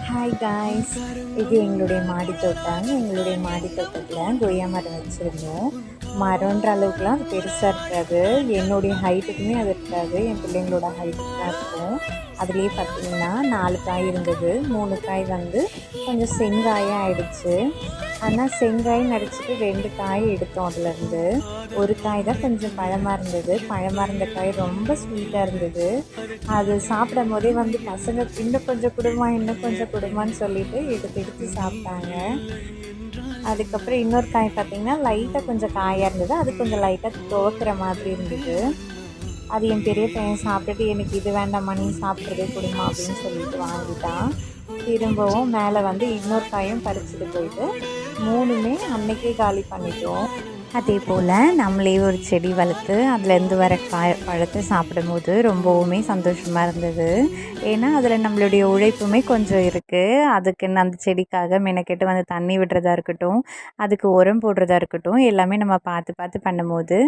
Hi guys, இது எங்களுடைய மாடி தோட்டம். எங்களுடைய மாடி தோட்டத்தில் கொய்யா மரம் வச்சுருந்தோம். மரம்ன்ற அளவுக்குலாம் அது பெருசாக இருக்காது. என்னுடைய ஹைட்டுக்குமே அது இருக்காது. என் பிள்ளைங்களோட ஹைட்டுக்கு தான் இருக்கும். அதுலேயே பார்த்திங்கன்னா 4 காய் இருந்தது. 3 காய் வந்து கொஞ்சம் செங்காயாக ஆயிடுச்சு. ஆனால் செங்காய் நடிச்சிட்டு 2 காய் எடுத்தோம் அதுலேருந்து. ஒரு காய் தான் கொஞ்சம் பழமாக இருந்தது. பழமாக இருந்த காய் ரொம்ப ஸ்வீட்டாக இருந்தது. அது சாப்பிடும் போதே வந்து பசங்க இன்னும் கொஞ்சம் கொடுமா இன்னும் கொஞ்சம் கொடுமான்னு சொல்லிட்டு எடுத்து எடுத்து சாப்பிட்டாங்க. அதுக்கப்புறம் இன்னொரு காய் பார்த்திங்கன்னா லைட்டாக கொஞ்சம் காயாக இருந்தது. அது கொஞ்சம் லைட்டாக துவக்கிற மாதிரி இருந்தது. அது என் பெரிய பையன் சாப்பிட்டுட்டு எனக்கு இது வேண்டாம்மா நீ சாப்பிட்றதே கொடுமா அப்படின்னு சொல்லிட்டு வாங்கிட்டான். திரும்பவும் மேலே வந்து இன்னொரு காயும் பறிச்சுட்டு போயிட்டு 3மே அன்னைக்கே காலி பண்ணிட்டோம். அதே போல் நம்மளே ஒரு செடி வளர்த்து அதுலேருந்து வர பழத்தை சாப்பிடும்போது ரொம்பவுமே சந்தோஷமாக இருந்தது. ஏன்னா அதில் நம்மளுடைய உழைப்புமே கொஞ்சம் இருக்குது. அதுக்குன்னு அந்த செடிக்காக மெனக்கெட்டு வந்து தண்ணி விடுறதா இருக்கட்டும், அதுக்கு உரம் போடுறதா இருக்கட்டும், எல்லாமே நம்ம பார்த்து பார்த்து பண்ணும்போது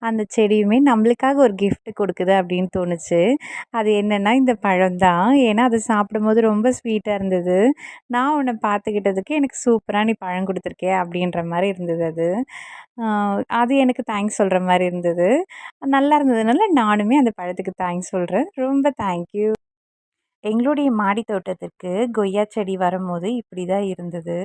அந்த செடியுமே நம்மளுக்காக ஒரு கிஃப்ட் கொடுக்குது அப்படின்னு தோணுச்சு. அது என்னென்னா இந்த பழம் தான். ஏன்னா அதை சாப்பிடும்போது ரொம்ப ஸ்வீட்டாக இருந்தது. நான் உன்னை பார்த்துக்கிட்டதுக்கு எனக்கு சூப்பராக நீ பழம் கொடுத்துருக்கே அப்படின்ற மாதிரி இருந்தது அது. அது எனக்கு தேங்க்ஸ் சொல்கிற மாதிரி இருந்தது. நல்லா இருந்ததுனால நானுமே அந்த பழத்துக்கு தேங்க்ஸ் சொல்கிறேன். ரொம்ப தேங்க்யூ. எங்களுடைய மாடி தோட்டத்துக்கு கொய்யா செடி வரும்போது இப்படி தான் இருந்தது.